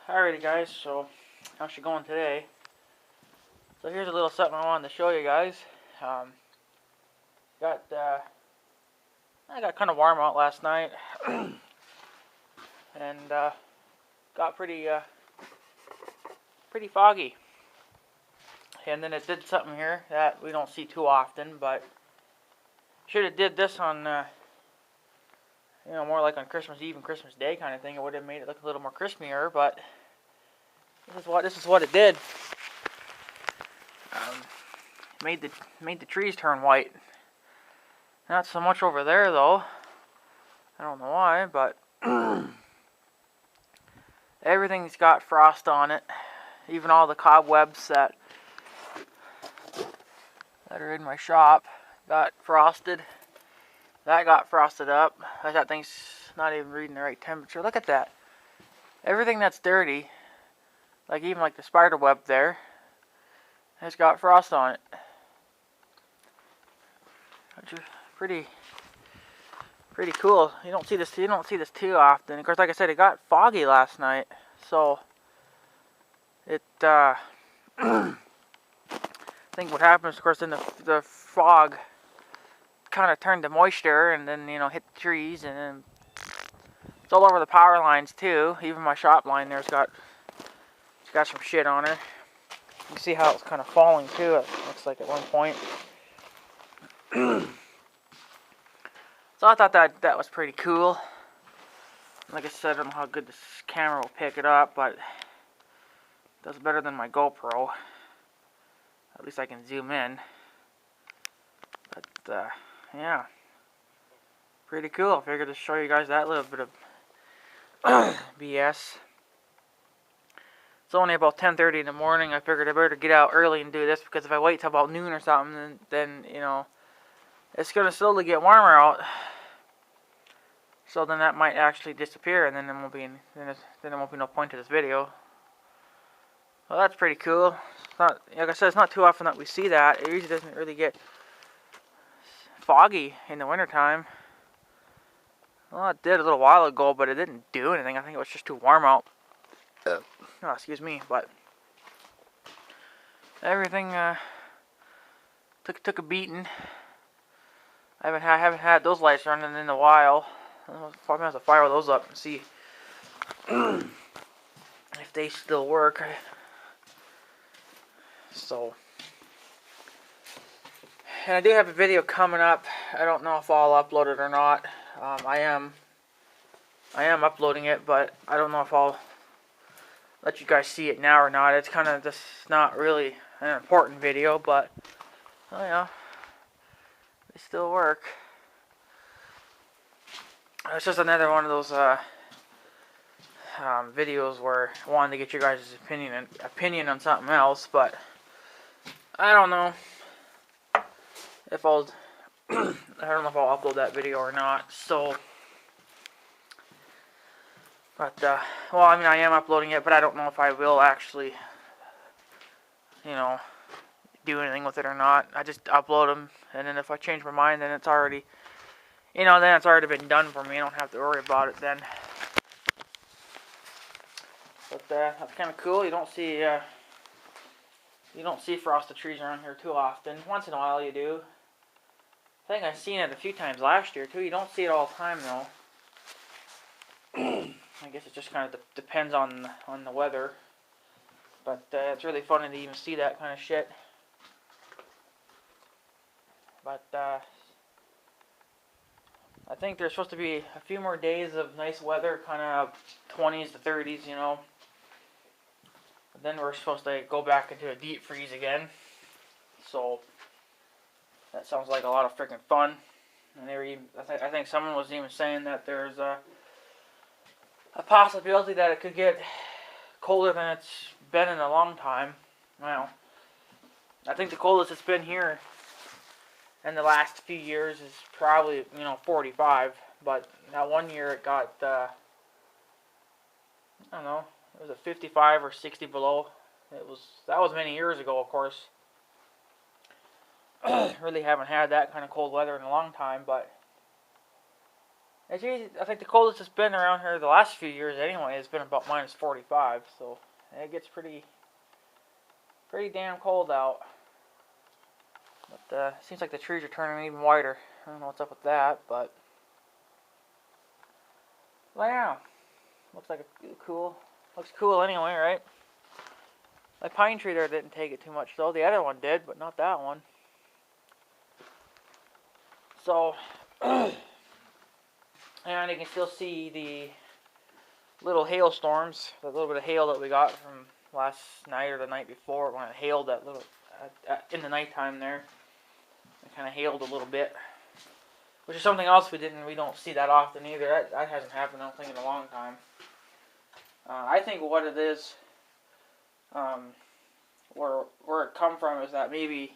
Alrighty guys, so how's she going today? So here's a little something I wanted to show you guys. I got kind of warm out last night, and got pretty foggy. And then it did something here that we don't see too often, but should have did this on more like on Christmas Eve and Christmas Day kind of thing. It would have made it look a little more crispier, but this is what it did. Made the trees turn white. Not so much over there though. I don't know why, but everything's got frost on it. Even all the cobwebs that are in my shop got frosted. That got frosted up. That thing's not even reading the right temperature. Look at that. Everything that's dirty, like even like the spider web there, has got frost on it. Which is pretty cool. You don't see this too often. Of course, like I said, it got foggy last night, so it I think what happens, of course, then the fog kind of turned to moisture, and then hit the trees, and then it's all over the power lines too. Even my shop line there's got some shit on her. You can see how it's kind of falling too. It looks like at one point. So I thought that was pretty cool. Like I said, I don't know how good this camera will pick it up, but it does better than my GoPro. At least I can zoom in. But yeah, pretty cool. I figured to show you guys that little bit of BS. It's only about 10:30 in the morning. I figured I better get out early and do this, because if I wait till about noon or something, then it's gonna slowly get warmer out. So then that might actually disappear, and then there won't be no point to this video. Well, that's pretty cool. It's not, like I said, it's not too often that we see that. It usually doesn't really get foggy in the wintertime. Well, it did a little while ago, but it didn't do anything. I think it was just too warm out. Oh, excuse me, but everything took a beating. I haven't had those lights running in a while. I'll probably have to fire those up and see if they still work. So, and I do have a video coming up. I don't know if I'll upload it or not. I am uploading it, but I don't know if I'll let you guys see it now or not. It's kind of just not really an important video, but oh yeah, they still work. It's just another one of those videos where I wanted to get your guys' opinion on something else, but I don't know if I'll I don't know if I'll upload that video or not. So, but well, I mean, I am uploading it, but I don't know if I will actually do anything with it or not. I just upload them, and then if I change my mind, then it's already then it's already been done for me. I don't have to worry about it then. But that's kind of cool. You don't see frosted trees around here too often. Once in a while you do. I think I've seen it a few times last year too. You don't see it all the time though. I guess it just kind of depends on the weather. But it's really funny to even see that kind of shit. But I think there's supposed to be a few more days of nice weather, kind of 20s to 30s, But then we're supposed to go back into a deep freeze again. So that sounds like a lot of freaking fun. And I think someone was even saying that there's a possibility that it could get colder than it's been in a long time. Well, I think the coldest it's been here in the last few years is probably 45, but that one year it got I don't know, it was a 55 or 60 below. That was many years ago, of course. Really haven't had that kind of cold weather in a long time, but I think the coldest it's been around here the last few years anyway has been about -45, so it gets pretty damn cold out. But it seems like the trees are turning even whiter. I don't know what's up with that, but well, yeah, looks like looks cool anyway, right? The pine tree there didn't take it too much though. The other one did, but not that one. So, and you can still see the little hailstorms, the little bit of hail that we got from last night or the night before when it hailed that little in the nighttime there. It kind of hailed a little bit, which is something else we don't see that often either. That hasn't happened, I don't think, in a long time. I think what it is, where it come from is that maybe,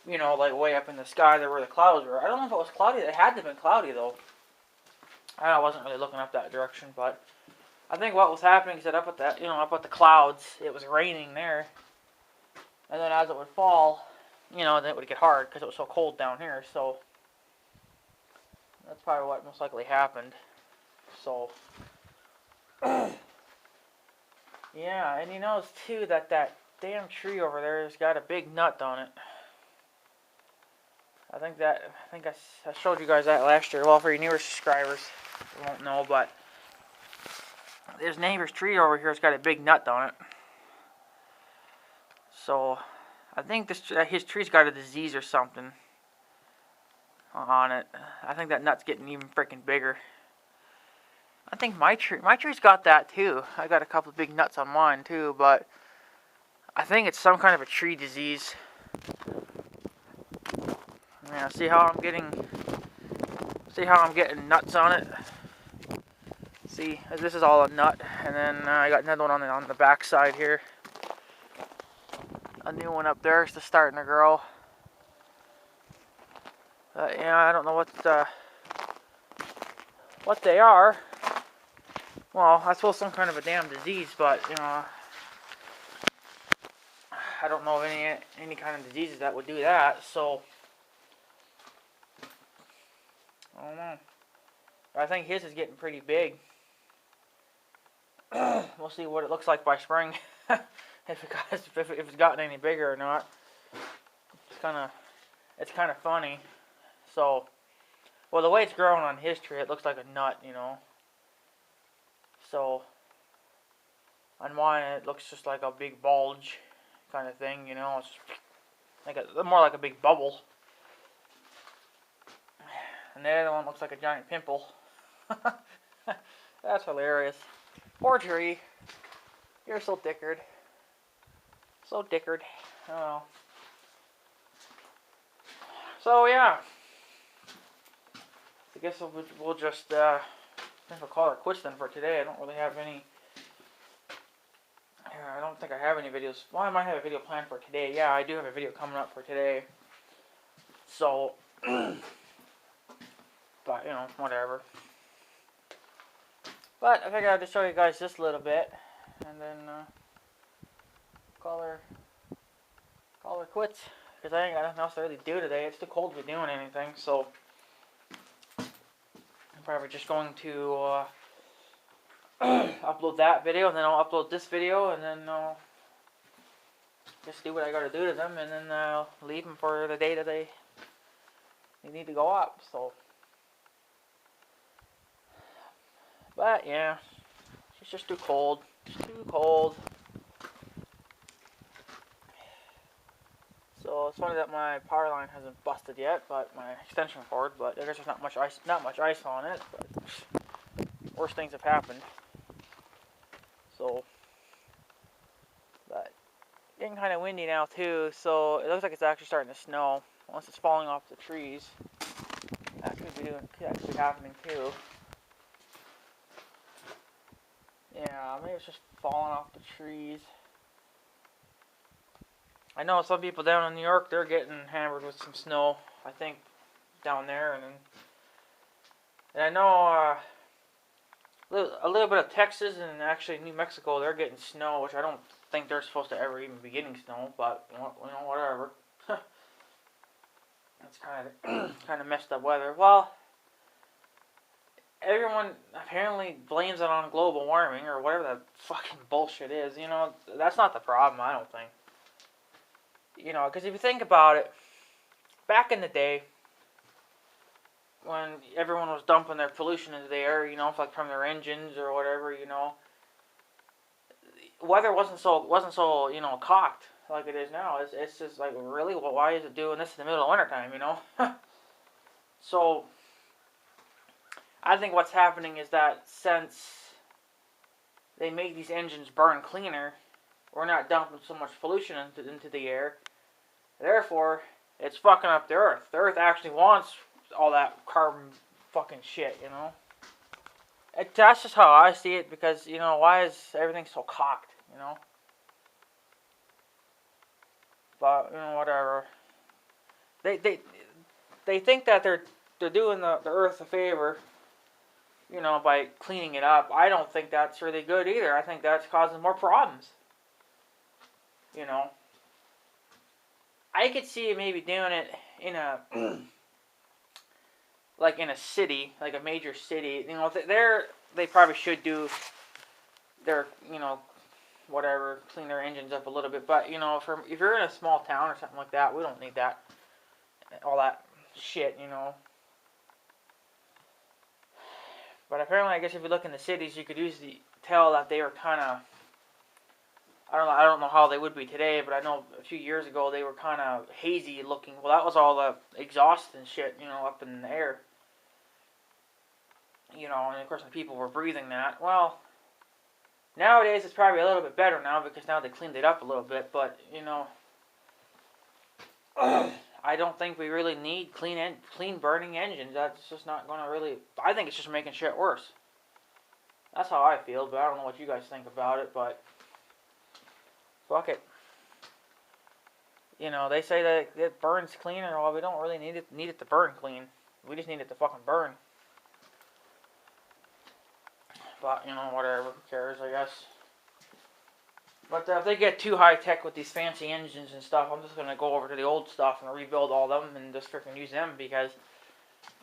like way up in the sky there where the clouds were. I don't know if it was cloudy. It had to have been cloudy though. I wasn't really looking up that direction, but I think what was happening is that up at the clouds, it was raining there, and then as it would fall, then it would get hard because it was so cold down here. So that's probably what most likely happened. So yeah, and you notice too that damn tree over there has got a big nut on it. I think I showed you guys that last year. Well, for your newer subscribers, you won't know, but this neighbor's tree over here has got a big nut on it. So I think his tree's got a disease or something on it. I think that nut's getting even freaking bigger. I think my tree's got that too. I got a couple of big nuts on mine too, but I think it's some kind of a tree disease. Yeah, see how I'm getting nuts on it. See, this is all a nut, and then I got another one on the back side here. A new one up there is just starting to grow. Yeah, I don't know what they are. Well, I suppose some kind of a damn disease, but I don't know of any kind of diseases that would do that. So I don't know. I think his is getting pretty big. We'll see what it looks like by spring, if it's gotten any bigger or not. It's kind of funny. So, well, the way it's growing on his tree, it looks like a nut, So, on mine, it looks just like a big bulge kind of thing, It's like more like a big bubble. And the other one looks like a giant pimple. That's hilarious. Poor tree. You're so dickered. So dickered. Oh. So, yeah. I guess we'll just call it quits then for today. I don't really have any. I don't think I have any videos. Well, I might have a video planned for today. Yeah, I do have a video coming up for today. So, but whatever. But I figured I'd just show you guys this little bit, and then call her quits, because I ain't got nothing else to really do today. It's too cold to be doing anything, so I'm probably just going to upload that video, and then I'll upload this video, and then I'll just do what I gotta do to them, and then I'll leave them for the day that they need to go up. So, but yeah, it's just too cold. It's too cold. So it's funny that my power line hasn't busted yet, but my extension cord. But I guess there's not much ice on it. But worse things have happened. So, but getting kind of windy now too. So it looks like it's actually starting to snow. Once it's falling off the trees, that could be happening too. Yeah, maybe it's just falling off the trees. I know some people down in New York, they're getting hammered with some snow, I think, down there. And I know a little bit of Texas and actually New Mexico, they're getting snow, which I don't think they're supposed to ever even be getting snow, but, whatever. That's kind of messed up weather. Well, everyone apparently blames it on global warming or whatever that fucking bullshit is. You know, that's not the problem, I don't think. You know, because if you think about it, back in the day, when everyone was dumping their pollution into the air, you know, like from their engines or whatever, you know, weather wasn't so you know cocked like it is now. It's just like, really, well, why is it doing this in the middle of wintertime, you know? So I think what's happening is that since they make these engines burn cleaner, we're not dumping so much pollution into the air. Therefore, it's fucking up the earth. The earth actually wants all that carbon fucking shit, you know? That's just how I see it, because, you know, why is everything so cocked, you know? But, you know, whatever. They think that they're doing the earth a favor, you know, by cleaning it up. I don't think that's really good either. I think that's causing more problems, you know? I could see maybe doing it in a like in a city, like a major city. You know, they probably should do their, you know, whatever, clean their engines up a little bit. But, you know, if you're in a small town or something like that, we don't need that, all that shit, you know. But apparently, I guess if you look in the cities, you could usually tell that they were kind of, I don't know how they would be today, but I know a few years ago they were kind of hazy looking. Well, that was all the exhaust and shit, you know, up in the air. You know, and of course the people were breathing that. Well, nowadays it's probably a little bit better now, because now they cleaned it up a little bit. But, you know, I don't think we really need clean burning engines. That's just not going to really, I think it's just making shit worse. That's how I feel, but I don't know what you guys think about it, but fuck it. You know, they say that it burns cleaner. Well, we don't really need it to burn clean. We just need it to fucking burn. But, you know, whatever, who cares, I guess. But if they get too high tech with these fancy engines and stuff, I'm just going to go over to the old stuff and rebuild all of them and just freaking use them, because,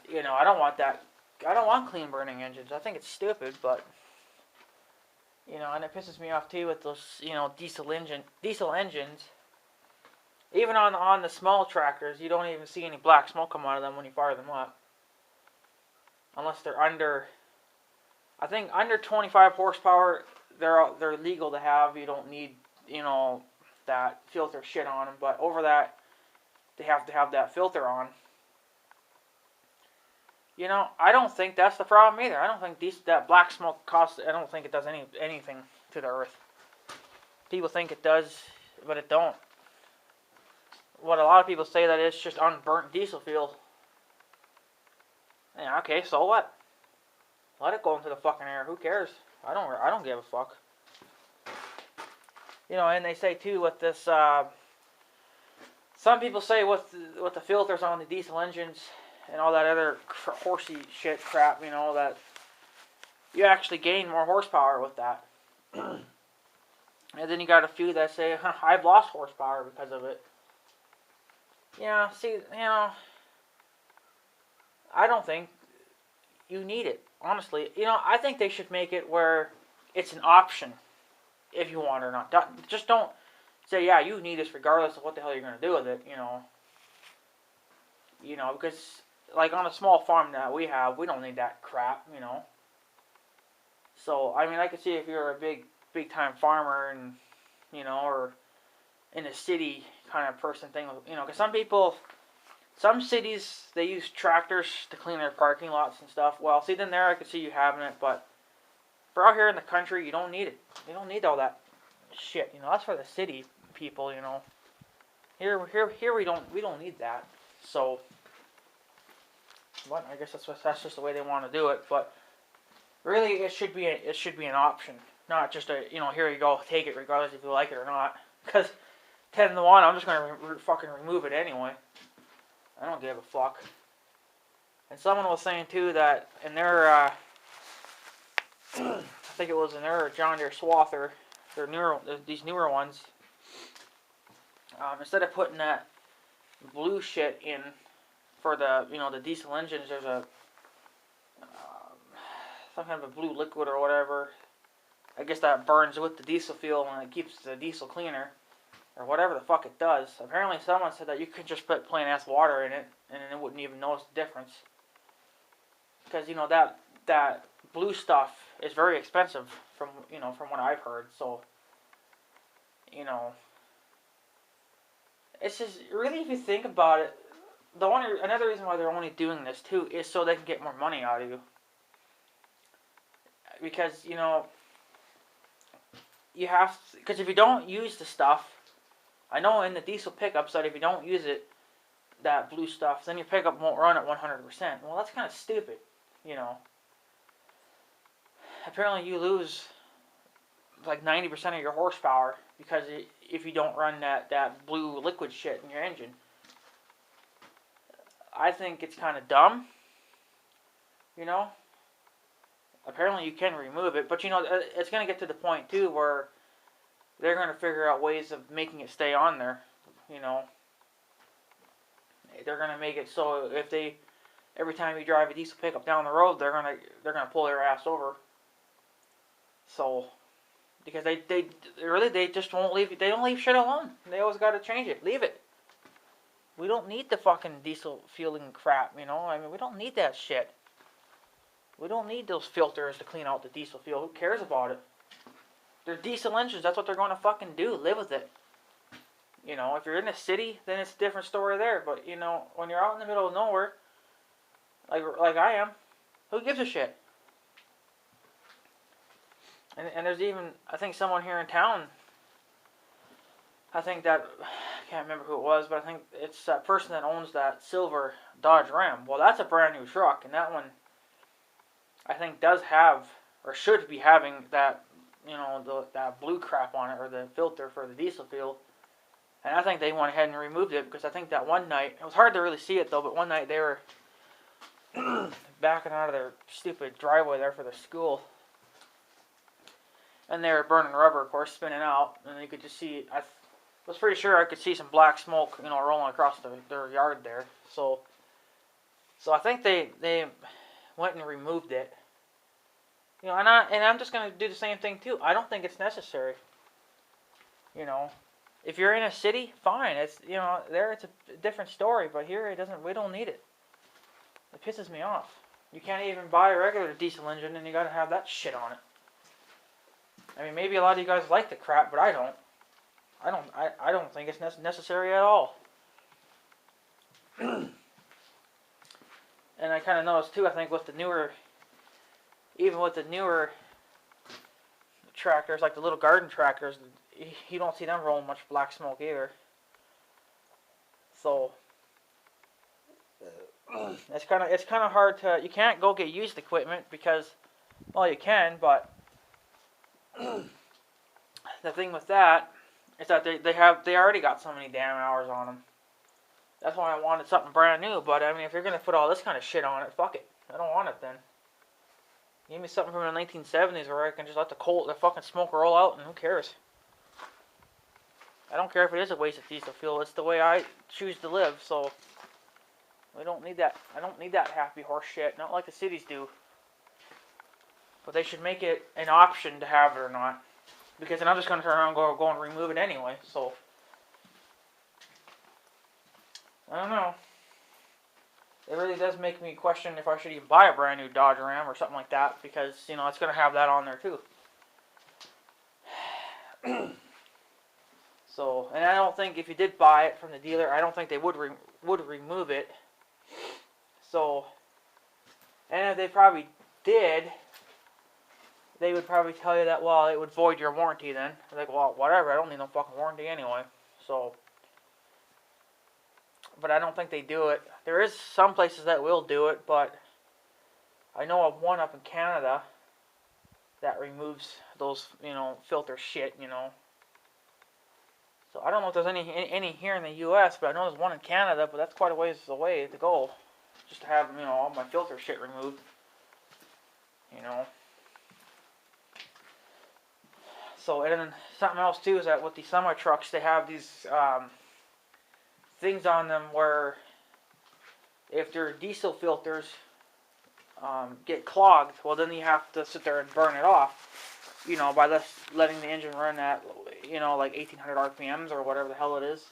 you know, I don't want that. I don't want clean burning engines. I think it's stupid, but, you know, and it pisses me off too with those, you know, diesel engines. Even on the small tractors, you don't even see any black smoke come out of them when you fire them up. Unless they're under, I think under 25 horsepower, they're legal to have. You don't need, you know, that filter shit on them. But over that, they have to have that filter on. You know, I don't think that's the problem either. I don't think that black smoke costs. I don't think it does anything to the earth. People think it does, but it don't. What a lot of people say that it's just unburnt diesel fuel. Yeah, okay, so what? Let it go into the fucking air. Who cares? I don't give a fuck. You know, and they say too with this. Some people say with the filters on the diesel engines and all that other horsey shit crap, you know, that you actually gain more horsepower with that. And then you got a few that say, I've lost horsepower because of it. Yeah, see, you know, I don't think you need it, honestly. You know, I think they should make it where it's an option if you want it or not. Just don't say, yeah, you need this regardless of what the hell you're going to do with it, you know. You know, because, like, on a small farm that we have, we don't need that crap, you know. So, I mean, I could see if you're a big-time farmer and, you know, or in a city kind of person thing, you know, because some cities, they use tractors to clean their parking lots and stuff. Well, see, then there I could see you having it, but for out here in the country, you don't need it. You don't need all that shit, you know. That's for the city people, you know. Here we don't need that. So, but I guess that's just the way they want to do it. But really, it should be an option, not just a, you know, here you go, take it regardless if you like it or not. Because 10 to 1, I'm just gonna fucking remove it anyway. I don't give a fuck. And someone was saying too that in their, I think it was in their John Deere Swather, these newer ones, instead of putting that blue shit in for the, you know, the diesel engines, there's a, some kind of a blue liquid or whatever. I guess that burns with the diesel fuel and it keeps the diesel cleaner. Or whatever the fuck it does. Apparently someone said that you could just put plain ass water in it and it wouldn't even notice the difference. Because, you know, that blue stuff is very expensive from what I've heard. So, you know, it's just, really, if you think about it, another reason why they're only doing this too is so they can get more money out of you. Because, you know, because if you don't use the stuff, I know in the diesel pickups that if you don't use it, that blue stuff, then your pickup won't run at 100%. Well, that's kind of stupid, you know. Apparently you lose like 90% of your horsepower because if you don't run that blue liquid shit in your engine. I think it's kind of dumb, you know. Apparently you can remove it, but you know, it's going to get to the point too where they're going to figure out ways of making it stay on there, you know. They're going to make it so if every time you drive a diesel pickup down the road, they're going to pull their ass over. So, because they just won't leave. They don't leave shit alone. They always got to change it. Leave it. We don't need the fucking diesel fueling crap, you know. I mean, we don't need that shit. We don't need those filters to clean out the diesel fuel. Who cares about it? They're diesel engines. That's what they're going to fucking do. Live with it. You know, if you're in a city, then it's a different story there. But, you know, when you're out in the middle of nowhere, like I am, who gives a shit? And there's even, I think someone here in town, I can't remember who it was, but I think it's that person that owns that silver Dodge Ram. Well, that's a brand new truck, and that one, I think, does have, or should be having that, you know, that blue crap on it, or the filter for the diesel fuel. And I think they went ahead and removed it, because I think that one night, it was hard to really see it though, but one night they were backing out of their stupid driveway there for their school. And they were burning rubber, of course, spinning out, and you could just see, I was pretty sure I could see some black smoke, you know, rolling across their yard there. So I think they went and removed it. You know, and I'm just going to do the same thing too. I don't think it's necessary. You know, if you're in a city, fine. It's, you know, there it's a different story, but here we don't need it. It pisses me off. You can't even buy a regular diesel engine and you got to have that shit on it. I mean, maybe a lot of you guys like the crap, but I don't. I don't think it's necessary at all. And I kind of noticed too, I think with the newer tractors, like the little garden tractors, you don't see them rolling much black smoke either. So it's kind of hard to, you can't go get used equipment because, well, you can, but the thing with that is that they already got so many damn hours on them. That's why I wanted something brand new. But I mean, if you're gonna put all this kind of shit on it, fuck it. I don't want it then. Give me something from the 1970s where I can just let the fucking smoke roll out, and who cares? I don't care if it is a waste of diesel fuel. It's the way I choose to live. So we don't need that. I don't need that happy horse shit. Not like the cities do. But they should make it an option to have it or not. Because then I'm just going to turn around and go and remove it anyway. So, I don't know. It really does make me question if I should even buy a brand new Dodge Ram or something like that. Because, you know, it's going to have that on there too. So, and I don't think if you did buy it from the dealer, I don't think they would remove it. So, and if they probably did, they would probably tell you that, well, it would void your warranty then. Like, well, whatever, I don't need no fucking warranty anyway. So, but I don't think they do it. There is some places that will do it, but I know of one up in Canada that removes those, you know, filter shit, you know. So I don't know if there's any here in the U.S., but I know there's one in Canada, but that's quite a ways away to go, just to have, you know, all my filter shit removed, you know. So, and then something else too is that with these semi trucks, they have these things on them where if they're diesel filters, get clogged, well then you have to sit there and burn it off, you know, by letting the engine run at, you know, like 1800 RPMs or whatever the hell it is.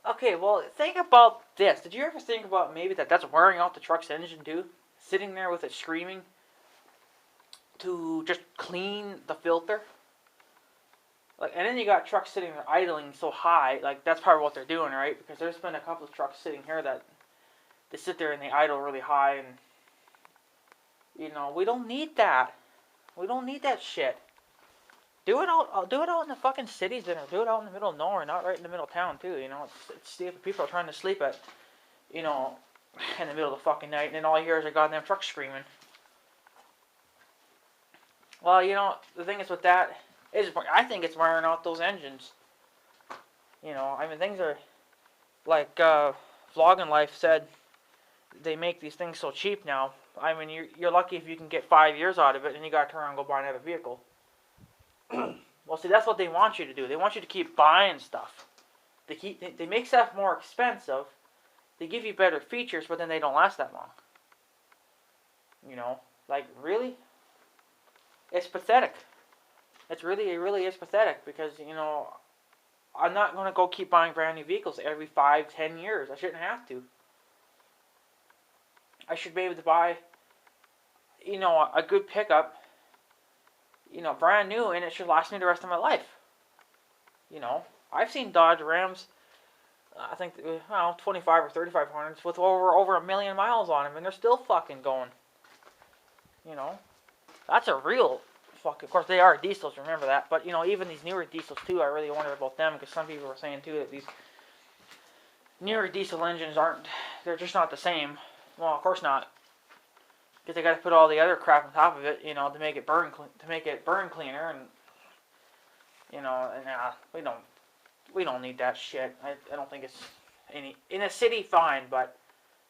Okay, well, think about this. Did you ever think about maybe that's wearing out the truck's engine too? Sitting there with it screaming to just clean the filter? Like, and then you got trucks sitting there idling so high, like that's probably what they're doing, right? Because there's been a couple of trucks sitting here that they sit there and they idle really high, and you know, we don't need that. We don't need that shit. Do it out in the fucking cities, then, or do it out in the middle of nowhere, not right in the middle of town too. You know, see if people are trying to sleep at, you know, in the middle of the fucking night, and then all you hear is a goddamn truck screaming. Well, you know, the thing is with that is, I think it's wearing out those engines. You know, I mean, things are like Vlogging Life said. They make these things so cheap now. I mean, you're lucky if you can get 5 years out of it, and you gotta turn around and go buy another vehicle. Well, see, that's what they want you to do. They want you to keep buying stuff. They make stuff more expensive. They give you better features, but then they don't last that long. You know, like, really? It's pathetic. It really is pathetic, because, you know, I'm not going to go keep buying brand new vehicles every 5-10 years. I shouldn't have to. I should be able to buy, you know, a good pickup, you know, brand new, and it should last me the rest of my life. You know, I've seen Dodge Rams, I think, 25 or 3500s with over 1 million miles on them, and they're still fucking going. You know, that's a real fuck. Of course, they are diesels, remember that. But, you know, even these newer diesels, too, I really wonder about them, because some people were saying, too, that these newer diesel engines they're just not the same. Well, of course not. Because they got to put all the other crap on top of it, you know, to make it burn cleaner, and, you know, and we don't need that shit. I don't think it's in a city, fine, but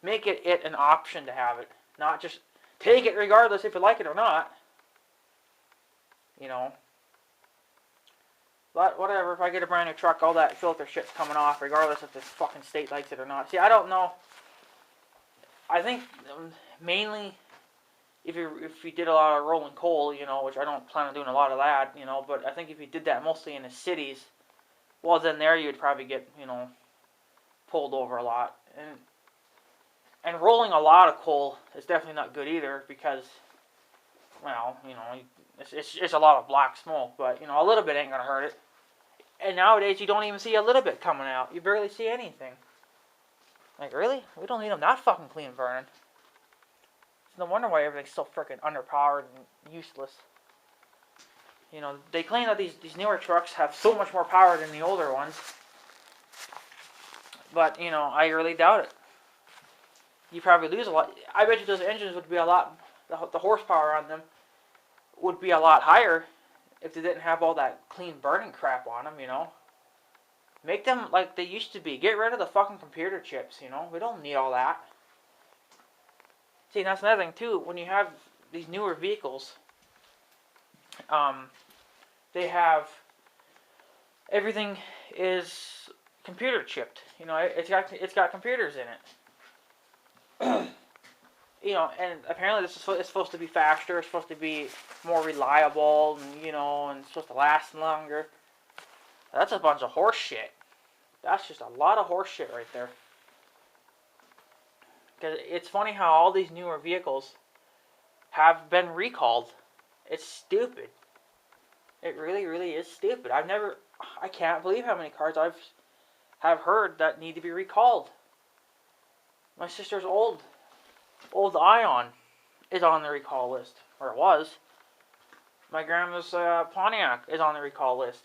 make it an option to have it, not just take it regardless if you like it or not. You know. But whatever, if I get a brand new truck, all that filter shit's coming off, regardless if the fucking state likes it or not. See, I don't know. I think mainly if you did a lot of rolling coal, you know, which I don't plan on doing a lot of that, you know, but I think if you did that mostly in the cities, well, then there you'd probably get, you know, pulled over a lot. And rolling a lot of coal is definitely not good either, because, well, you know, it's a lot of black smoke, but, you know, a little bit ain't gonna hurt it. And nowadays you don't even see a little bit coming out. You barely see anything. Like, really? We don't need them that fucking clean burning. It's no wonder why everything's so freaking underpowered and useless. You know, they claim that these newer trucks have so much more power than the older ones. But, you know, I really doubt it. You probably lose a lot. I bet you those engines would be a lot, the horsepower on them would be a lot higher if they didn't have all that clean burning crap on them, you know. Make them like they used to be. Get rid of the fucking computer chips, you know. We don't need all that. See, that's another thing, too. When you have these newer vehicles, they have, everything is computer chipped. You know, it's got computers in it. You know, and apparently it's supposed to be faster. It's supposed to be more reliable, and, you know, and it's supposed to last longer. That's a bunch of horse shit. That's just a lot of horse shit right there. Because it's funny how all these newer vehicles have been recalled. It's stupid. It really, really is stupid. I can't believe how many cars have heard that need to be recalled. My sister's old Ion is on the recall list, or it was. My grandma's Pontiac is on the recall list.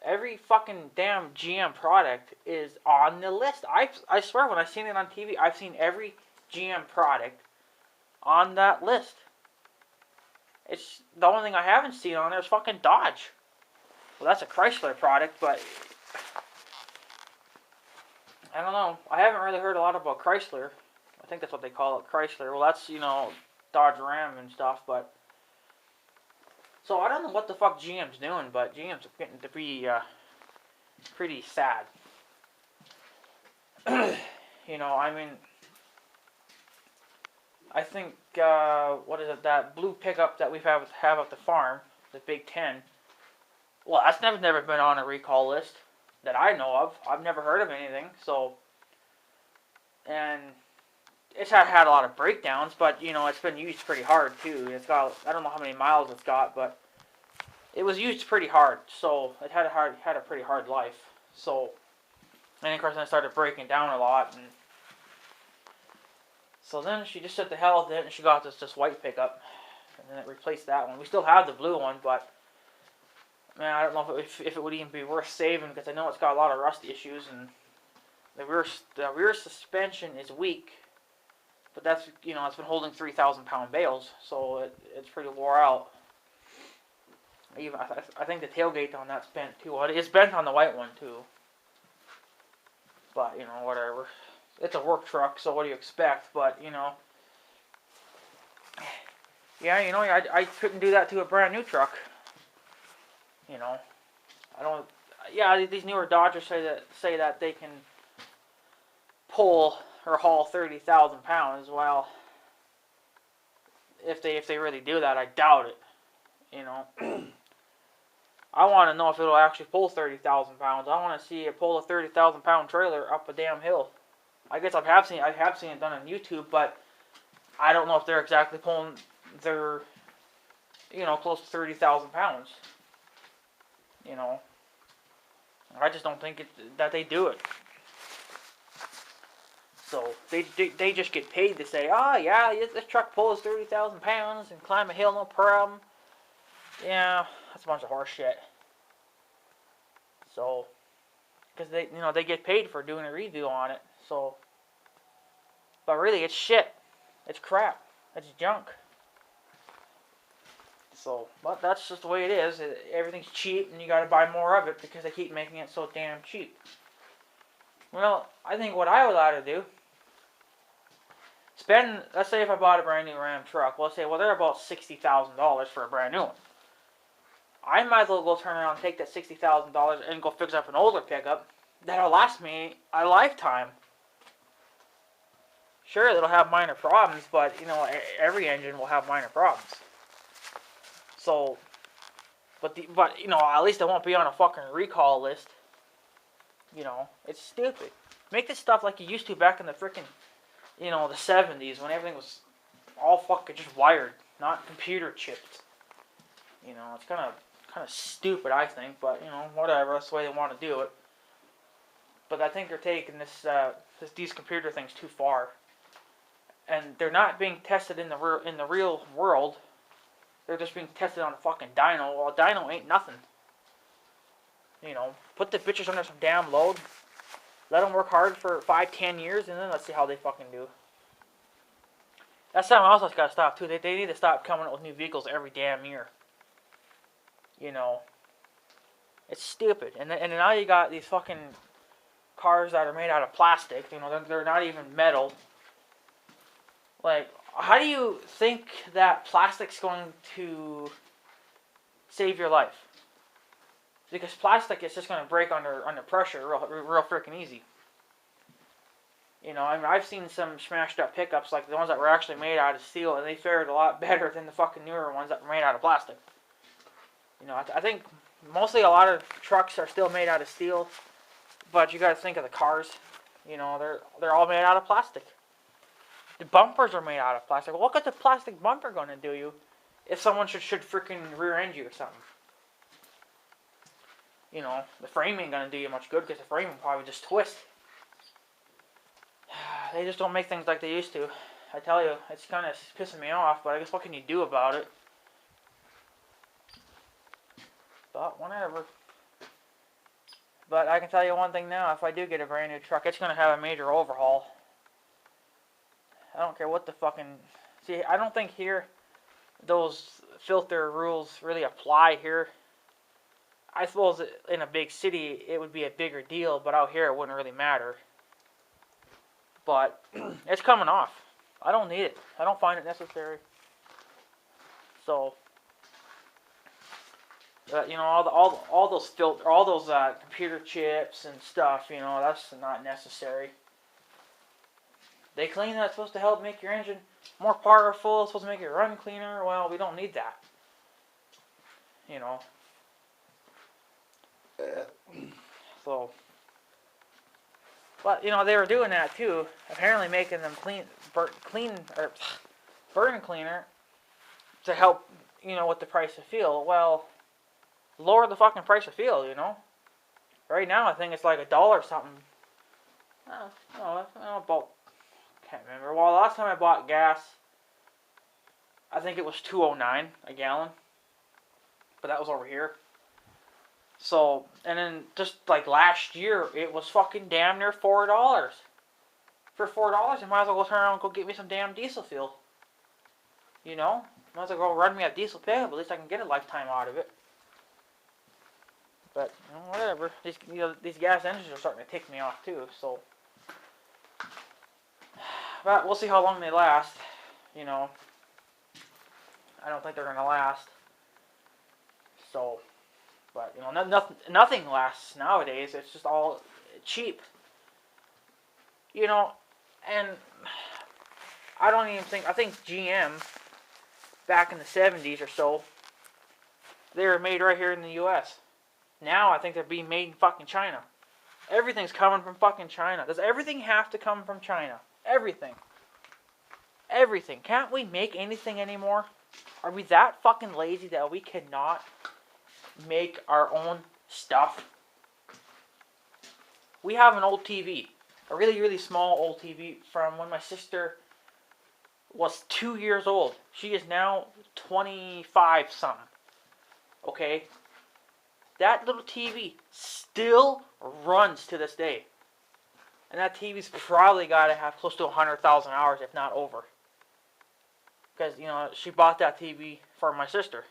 Every fucking damn GM product is on the list. I swear, when I've seen it on TV, I've seen every GM product on that list. It's the only thing I haven't seen on there is fucking Dodge. Well, that's a Chrysler product, but I don't know. I haven't really heard a lot about Chrysler. I think that's what they call it, Chrysler. Well, that's, you know, Dodge Ram and stuff, but so I don't know what the fuck GM's doing, but GM's getting to be pretty sad. You know, I mean, I think, what is it, that blue pickup that we have at the farm, the Big 10, well, that's never been on a recall list that I know of. I've never heard of anything, so, and it's had a lot of breakdowns, but, you know, it's been used pretty hard, too. It's got, I don't know how many miles it's got, but it was used pretty hard, so it had a pretty hard life, so, and of course then it started breaking down a lot, and so then she just said the hell with it, and she got this white pickup, and then it replaced that one. We still have the blue one, but man, I don't know if it would even be worth saving, because I know it's got a lot of rust issues, and the rear suspension is weak, but that's, you know, it's been holding 3,000-pound bales, so it's pretty wore out. Even I think the tailgate on that's bent too. Well, it's bent on the white one too. But, you know, whatever. It's a work truck, so what do you expect? But, you know, yeah, you know, I couldn't do that to a brand new truck. You know, I don't. Yeah, these newer Dodgers say that they can pull or haul 30,000 pounds. Well, if they really do that, I doubt it. You know. I want to know if it'll actually pull 30,000 pounds. I want to see it pull a 30,000 pound trailer up a damn hill. I guess I have seen it done on YouTube, but I don't know if they're exactly pulling their, you know, close to 30,000 pounds. You know, I just don't think that they do it. So they just get paid to say, oh yeah, this truck pulls 30,000 pounds and climb a hill no problem. Yeah, that's a bunch of horse shit. So, because they get paid for doing a review on it. So, but really, it's shit. It's crap. It's junk. So, but that's just the way it is. Everything's cheap, and you got to buy more of it because they keep making it so damn cheap. Well, I think what I would like to do, let's say if I bought a brand new Ram truck, let's say, well, they're about $60,000 for a brand new one. I might as well go turn around and take that $60,000 and go fix up an older pickup that'll last me a lifetime. Sure, it'll have minor problems, but, you know, every engine will have minor problems. So, but you know, at least it won't be on a fucking recall list. You know, it's stupid. Make this stuff like you used to back in the frickin', you know, the 70s when everything was all fucking just wired, not computer chipped. You know, it's kind of stupid, I think, but, you know, whatever, that's the way they want to do it. But I think they're taking these computer things too far. And they're not being tested in the real world. They're just being tested on a fucking dyno. Well, a dyno ain't nothing. You know, put the bitches under some damn load. Let them work hard for 5-10 years, and then let's see how they fucking do. That's something else that's got to stop, too. They need to stop coming up with new vehicles every damn year. You know, it's stupid. And now you got these fucking cars that are made out of plastic. You know, they're not even metal. Like, how do you think that plastic's going to save your life? Because plastic is just going to break under pressure real freaking easy. You know, I mean, I've seen some smashed up pickups, like the ones that were actually made out of steel, and they fared a lot better than the fucking newer ones that were made out of plastic. You know, I think mostly a lot of trucks are still made out of steel, but you got to think of the cars. You know, they're all made out of plastic. The bumpers are made out of plastic. Well, look at the plastic bumper going to do you if someone should freaking rear end you or something. You know, the frame ain't going to do you much good because the frame will probably just twist. They just don't make things like they used to. I tell you, it's kind of pissing me off, but I guess what can you do about it? But whatever. But I can tell you one thing now, if I do get a brand new truck, it's going to have a major overhaul. I don't care what the fucking... See, I don't think here those filter rules really apply here. I suppose in a big city it would be a bigger deal, but out here it wouldn't really matter. But it's coming off. I don't need it. I don't find it necessary. So, you know, all those computer chips and stuff, you know, that's not necessary. They claim that it's supposed to help make your engine more powerful, it's supposed to make it run cleaner. Well, we don't need that. You know. So, but you know they were doing that too. Apparently making them burn cleaner to help, you know, with the price of fuel. Well, lower the fucking price of fuel. You know. Right now I think it's like $1 something. About, can't remember. Well, last time I bought gas, I think it was $2.09 a gallon. But that was over here. So, and then just like last year, it was fucking damn near $4. For $4, you might as well go turn around and go get me some damn diesel fuel. You know? Might as well go run me a diesel pickup. At least I can get a lifetime out of it. But, you know, whatever. These gas engines are starting to tick me off too, so. But we'll see how long they last. You know. I don't think they're going to last. So. But, you know, nothing lasts nowadays. It's just all cheap. You know, and I don't even think, I think GM, back in the 70s or so, they were made right here in the U.S. Now I think they're being made in fucking China. Everything's coming from fucking China. Does everything have to come from China? Everything. Everything. Can't we make anything anymore? Are we that fucking lazy that we cannot make our own stuff? We have an old TV, a really, really small old TV from when my sister was 2 years old. She is now 25 something. Okay? That little TV still runs to this day. And that TV's probably got to have close to 100,000 hours, if not over. Because, you know, she bought that TV for my sister.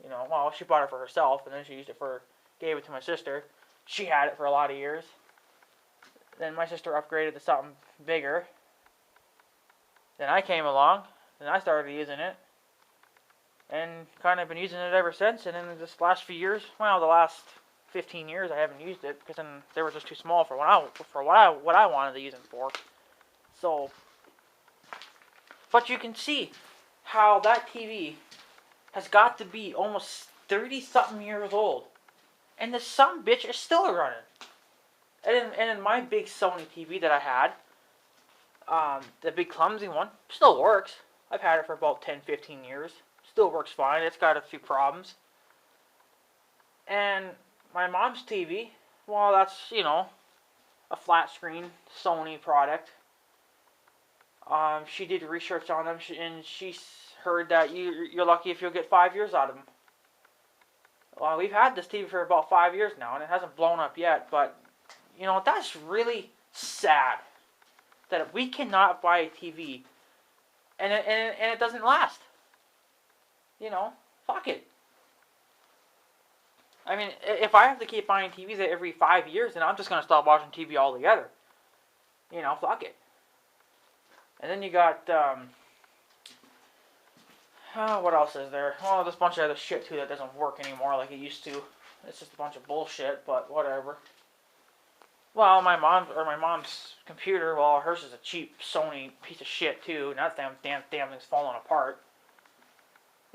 You know, well, she bought it for herself, and then she used it gave it to my sister. She had it for a lot of years. Then my sister upgraded to something bigger. Then I came along, and I started using it. And kind of been using it ever since, and in this last few years, well, the last 15 years I haven't used it, because then they were just too small for what I wanted to use them for. So, but you can see how that TV has got to be almost 30-something years old. And this sumbitch is still running. And in my big Sony TV that I had, the big clumsy one, still works. I've had it for about 10, 15 years. Still works fine. It's got a few problems. And my mom's TV, well, that's, you know, a flat screen Sony product. She did research on them, and she heard that you're lucky if you'll get 5 years out of them. Well, we've had this TV for about 5 years now, and it hasn't blown up yet, but, you know, that's really sad. That we cannot buy a TV, and it doesn't last. You know, fuck it. I mean, if I have to keep buying TVs every 5 years, then I'm just going to stop watching TV altogether. You know, fuck it. And then you got, what else is there? Well, there's a bunch of other shit, too, that doesn't work anymore like it used to. It's just a bunch of bullshit, but whatever. Well, my mom's computer, well, hers is a cheap Sony piece of shit, too, and that damn thing's falling apart.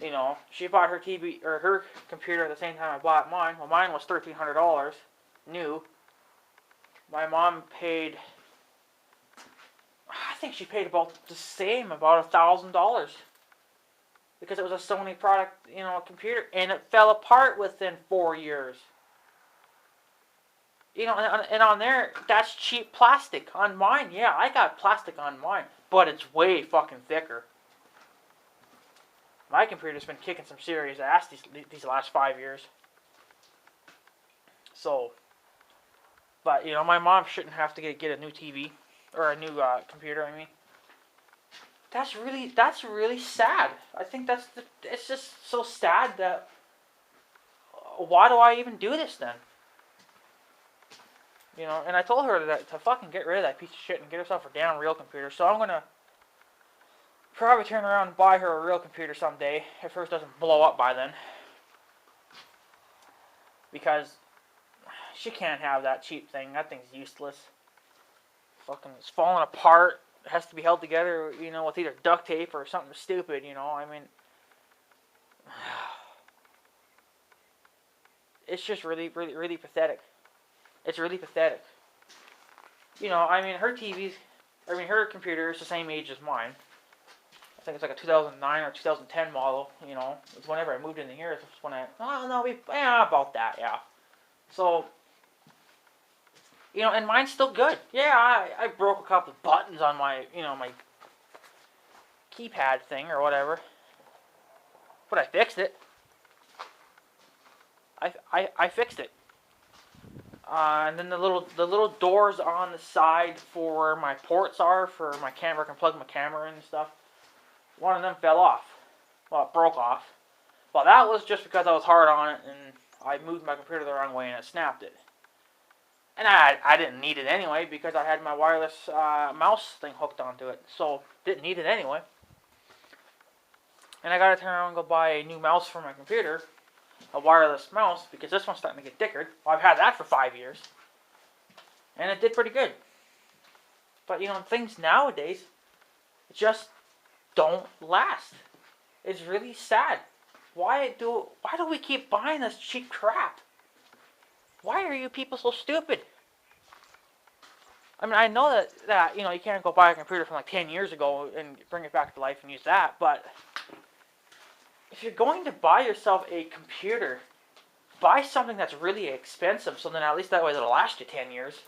You know, she bought her TV, or her computer at the same time I bought mine. Well, mine was $1,300, new. My mom paid, I think she paid about the same, about $1,000. Because it was a Sony product, you know, computer, and it fell apart within 4 years. You know, and on there, that's cheap plastic. On mine, yeah, I got plastic on mine, but it's way fucking thicker. My computer's been kicking some serious ass these last 5 years. So, but, you know, my mom shouldn't have to get a new TV, or a new computer, I mean. That's really sad. I think it's just so sad that, why do I even do this then? You know, and I told her that to fucking get rid of that piece of shit and get herself a damn real computer. So I'm gonna probably turn around and buy her a real computer someday, if hers doesn't blow up by then. Because she can't have that cheap thing. That thing's useless. Fucking, it's falling apart. has to be held together, you know, with either duct tape or something stupid, you know. I mean, it's just really, really, really pathetic. It's really pathetic. You know, I mean, her computer is the same age as mine. I think it's like a 2009 or 2010 model, you know. It's whenever I moved into here, it's when about that, yeah. So, you know, and mine's still good. Yeah, I broke a couple of buttons on my, you know, my keypad thing or whatever. But I fixed it. I fixed it. And then the little doors on the side for where my ports are for my camera, I can plug my camera in and stuff. One of them fell off. Well, it broke off. Well, that was just because I was hard on it and I moved my computer the wrong way and it snapped it. And I didn't need it anyway because I had my wireless mouse thing hooked onto it. So, didn't need it anyway. And I gotta turn around and go buy a new mouse for my computer. A wireless mouse, because this one's starting to get dickered. Well, I've had that for 5 years. And it did pretty good. But, you know, things nowadays just don't last. It's really sad. Why do we keep buying this cheap crap? Why are you people so stupid? I mean, I know that you know, you can't go buy a computer from like 10 years ago and bring it back to life and use that, but if you're going to buy yourself a computer, buy something that's really expensive, so then at least that way it'll last you 10 years.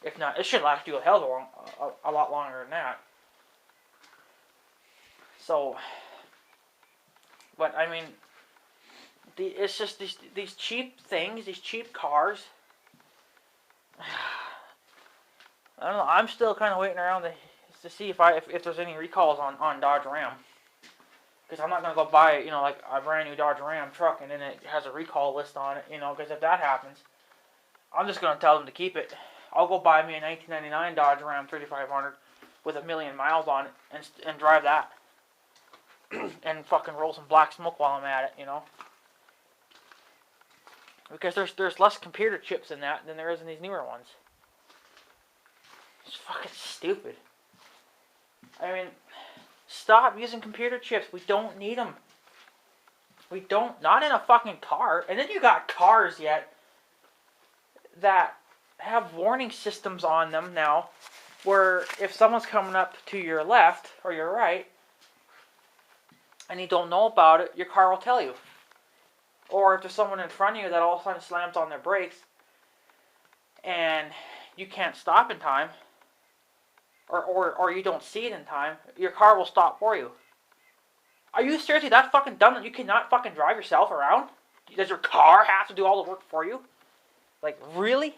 If not, it should last you a lot longer than that. So, but I mean, it's just these cheap things, these cheap cars. I don't know. I'm still kind of waiting around to see if there's any recalls on Dodge Ram. Because I'm not going to go buy, you know, like a brand new Dodge Ram truck and then it has a recall list on it, you know, because if that happens, I'm just going to tell them to keep it. I'll go buy me a 1999 Dodge Ram 3500 with 1,000,000 miles on it and drive that. And fucking roll some black smoke while I'm at it, you know. Because there's less computer chips in that than there is in these newer ones. It's fucking stupid. I mean, stop using computer chips. We don't need them. We don't. Not in a fucking car. And then you got cars yet that have warning systems on them now where if someone's coming up to your left or your right and you don't know about it, your car will tell you. Or if there's someone in front of you that all of a sudden slams on their brakes and you can't stop in time, or you don't see it in time, your car will stop for you. Are you seriously that fucking dumb that you cannot fucking drive yourself around? Does your car have to do all the work for you? Like, really?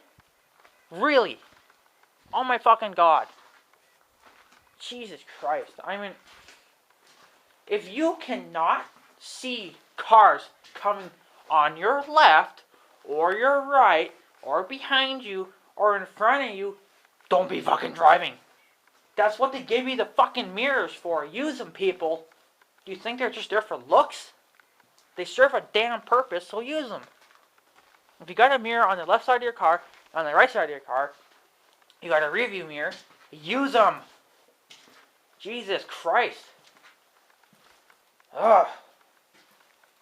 Really? Oh my fucking God. Jesus Christ. I mean, if you cannot see cars coming on your left, or your right, or behind you, or in front of you, don't be fucking driving. That's what they give you the fucking mirrors for. Use them, people. Do you think they're just there for looks? They serve a damn purpose, so use them. If you got a mirror on the left side of your car, on the right side of your car, you got a rear view mirror, use them. Jesus Christ. Ugh.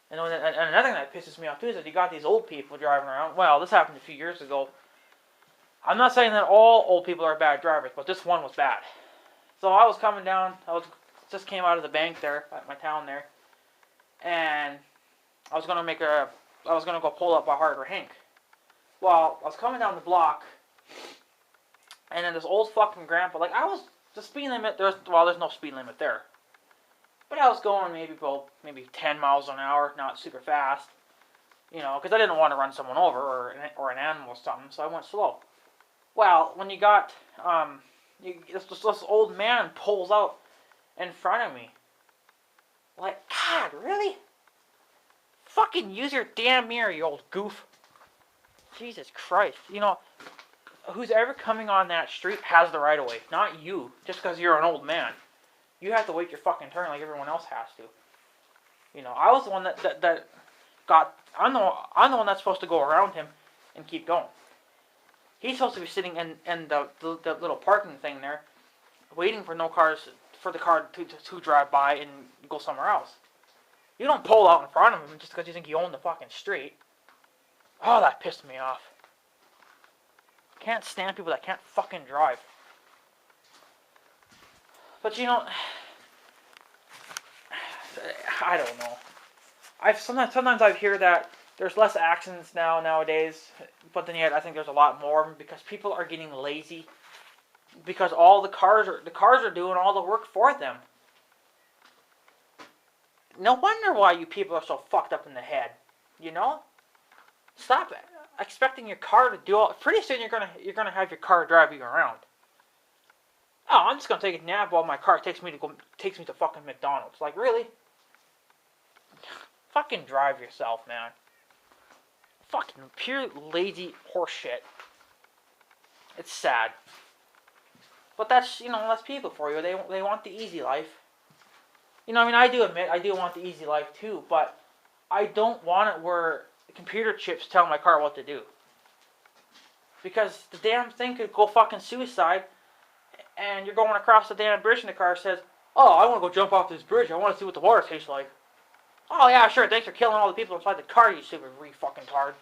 And another thing that pisses me off too is that you got these old people driving around. Well, this happened a few years ago. I'm not saying that all old people are bad drivers, but this one was bad. So I was coming down, just came out of the bank there, at my town there, and I was gonna go pull up by Harbor Hank. Well, I was coming down the block, and then this old fucking grandpa, like the speed limit, there's no speed limit there. But I was going maybe 10 miles an hour, not super fast, you know, because I didn't want to run someone over or an animal or something, so I went slow. Well, when you got, this old man pulls out in front of me. Like, God, really? Fucking use your damn mirror, you old goof. Jesus Christ. You know, who's ever coming on that street has the right of way, not you, just because you're an old man. You have to wait your fucking turn like everyone else has to. You know, I was the one that got, I'm the one that's supposed to go around him and keep going. He's supposed to be sitting in the little parking thing there waiting for the car to drive by and go somewhere else. You don't pull out in front of them just because you think you own the fucking street. Oh, that pissed me off. Can't stand people that can't fucking drive. But you know, I don't know. Sometimes I hear that there's less accidents nowadays, but then yet I think there's a lot more of them because people are getting lazy. Because all the cars are doing all the work for them. No wonder why you people are so fucked up in the head. You know? Stop expecting your car to do all. Pretty soon you're gonna have your car drive you around. Oh, I'm just gonna take a nap while my car takes me to fucking McDonald's. Like, really? Fucking drive yourself, man. Fucking pure lazy horseshit. It's sad. But that's people for you. They want the easy life. You know, I mean, I do admit I do want the easy life too, but I don't want it where the computer chips tell my car what to do. Because the damn thing could go fucking suicide, and you're going across the damn bridge and the car says, "Oh, I want to go jump off this bridge. I want to see what the water tastes like." Oh yeah, sure. Thanks for killing all the people inside the car, you stupid fucking tard.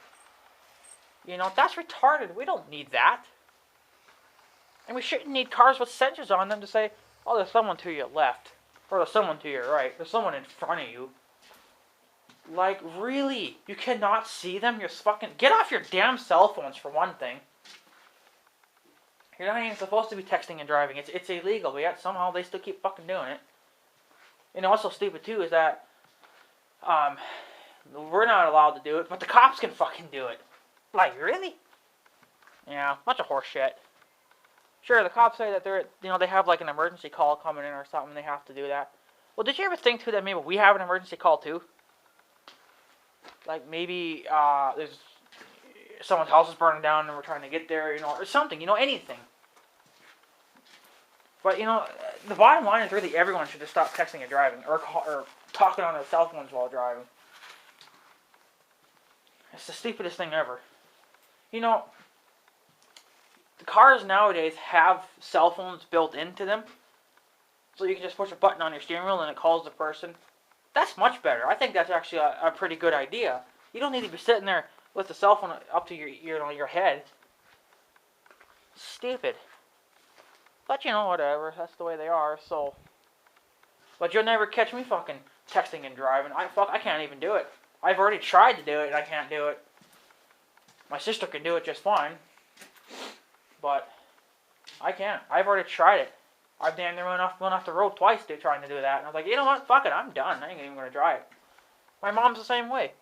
You know, that's retarded. We don't need that. And we shouldn't need cars with sensors on them to say, "Oh, there's someone to your left. Or there's someone to your right. There's someone in front of you." Like, really? You cannot see them? You're fucking... Get off your damn cell phones, for one thing. You're not even supposed to be texting and driving. It's illegal, but yet somehow they still keep fucking doing it. You know, what's so stupid, too, is that... we're not allowed to do it, but the cops can fucking do it. Like, really? Yeah, bunch of horse shit. Sure, the cops say that they have like an emergency call coming in or something, they have to do that. Well, did you ever think too that maybe we have an emergency call too? Like maybe there's someone's house is burning down and we're trying to get there, or something, anything. But the bottom line is really everyone should just stop texting and driving or talking on their cell phones while driving. It's the stupidest thing ever. The cars nowadays have cell phones built into them. So you can just push a button on your steering wheel and it calls the person. That's much better. I think that's actually a pretty good idea. You don't need to be sitting there with the cell phone up to your head. Stupid. But whatever. That's the way they are, so. But you'll never catch me fucking texting and driving. I can't even do it. I've already tried to do it and I can't do it. My sister can do it just fine. But I can't. I've already tried it. I've damn near went off the road twice trying to do that. And I was like, you know what? Fuck it. I'm done. I ain't even going to try it. My mom's the same way.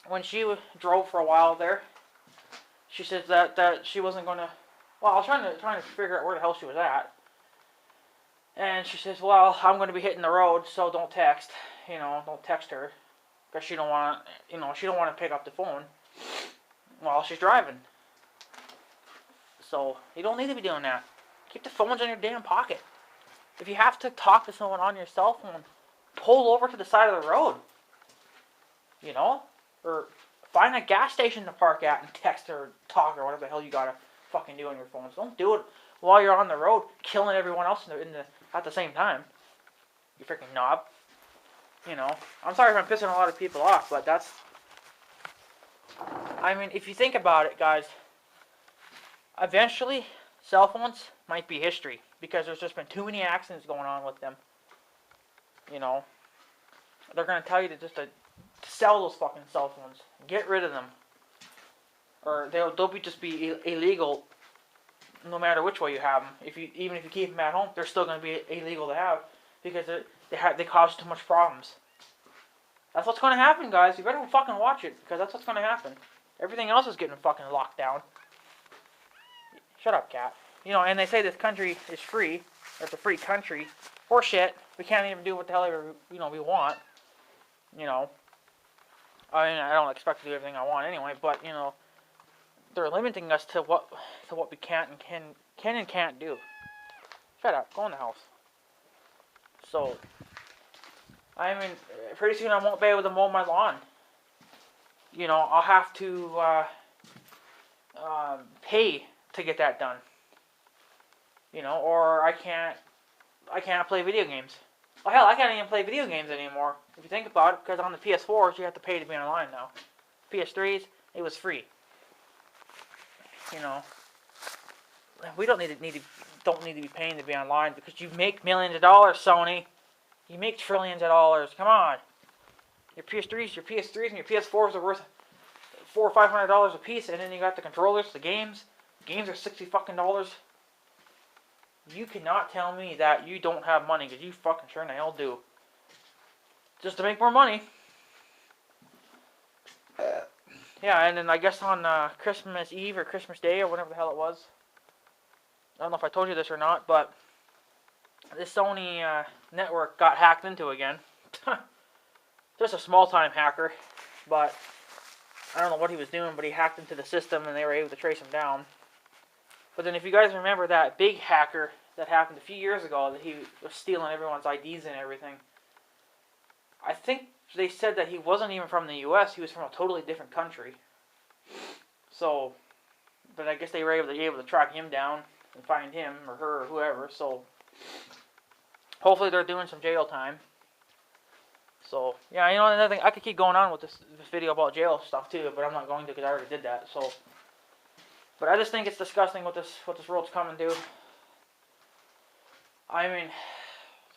When she drove for a while there, she said that she wasn't going to... Well, I was trying to figure out where the hell she was at. And she says, well, I'm going to be hitting the road, so don't text. Don't text her. Because she don't want to pick up the phone while she's driving. So, you don't need to be doing that. Keep the phones in your damn pocket. If you have to talk to someone on your cell phone, pull over to the side of the road. Or find a gas station to park at and text or talk or whatever the hell you gotta fucking do on your phones. Don't do it while you're on the road, killing everyone else at the same time. You freaking knob. I'm sorry if I'm pissing a lot of people off, but that's... I mean, if you think about it, guys... Eventually, cell phones might be history because there's just been too many accidents going on with them. They're going to tell you to sell those fucking cell phones. Get rid of them. Or they'll just be illegal no matter which way you have them. Even if you keep them at home, they're still going to be illegal to have because they cause too much problems. That's what's going to happen, guys. You better fucking watch it because that's what's going to happen. Everything else is getting fucking locked down. Shut up, cat. And they say this country is free. It's a free country. Horseshit. We can't even do what the hell we want. I mean, I don't expect to do everything I want anyway, but, they're limiting us to what we can and can't do. Shut up. Go in the house. So, I mean, pretty soon I won't be able to mow my lawn. I'll have to pay to get that done. You know, or I can't play video games. Well, hell, I can't even play video games anymore. If you think about it, because on the PS4s, you have to pay to be online now. PS3s, it was free. You know, we don't need to be paying to be online because you make millions of dollars, Sony. You make trillions of dollars. Come on. Your PS3s, and your PS4s are worth $400 or $500 a piece, and then you got the controllers, the games. Games are $60 fucking dollars. You cannot tell me that you don't have money, because you fucking sure in the hell do. Just to make more money. Yeah, and then I guess on Christmas Eve or Christmas Day or whatever the hell it was. I don't know if I told you this or not, but this Sony network got hacked into again. Just a small-time hacker, but I don't know what he was doing, but he hacked into the system and they were able to trace him down. But then if you guys remember that big hacker that happened a few years ago, that he was stealing everyone's IDs and everything, I think they said that he wasn't even from the US, he was from a totally different country. So, but I guess they were able to track him down and find him or her or whoever, so hopefully they're doing some jail time. So, yeah, you know, another thing, I could keep going on with this video about jail stuff too, but I'm not going to because I already did that, so. But I just think it's disgusting what this world's coming to. I mean,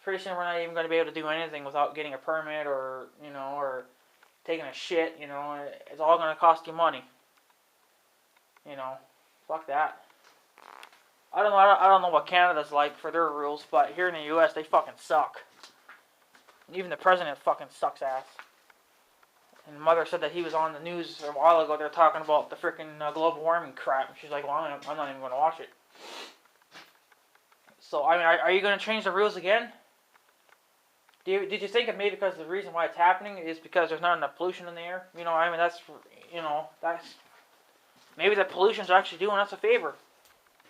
pretty soon we're not even going to be able to do anything without getting a permit or, you know, or taking a shit, you know. It's all going to cost you money. You know, fuck that. I don't know what Canada's like for their rules, but here in the US, they fucking suck. Even the president fucking sucks ass. And Mother said that he was on the news a while ago. They're talking about the freaking global warming crap. And she's like, well, I'm not even going to watch it. So, I mean, are you going to change the rules again? Did you think it maybe because the reason why it's happening is because there's not enough pollution in the air? You know, I mean, that's maybe that pollution's actually doing us a favor.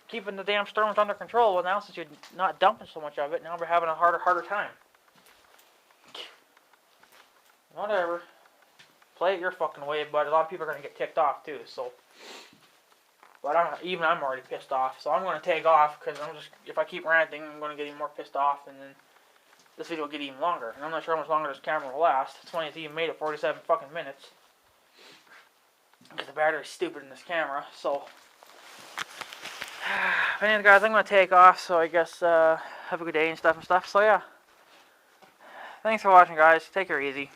Keeping the damn storms under control. Well, now since you're not dumping so much of it, now we're having a harder time. Whatever. Play it your fucking way, but a lot of people are going to get ticked off too, so. But I'm already pissed off, so I'm going to take off, because if I keep ranting, I'm going to get even more pissed off, and then this video will get even longer. And I'm not sure how much longer this camera will last. It's funny it's even made it 47 fucking minutes. Because the battery's stupid in this camera, so. But anyway, guys, I'm going to take off, so I guess have a good day and stuff. So yeah. Thanks for watching, guys. Take her easy.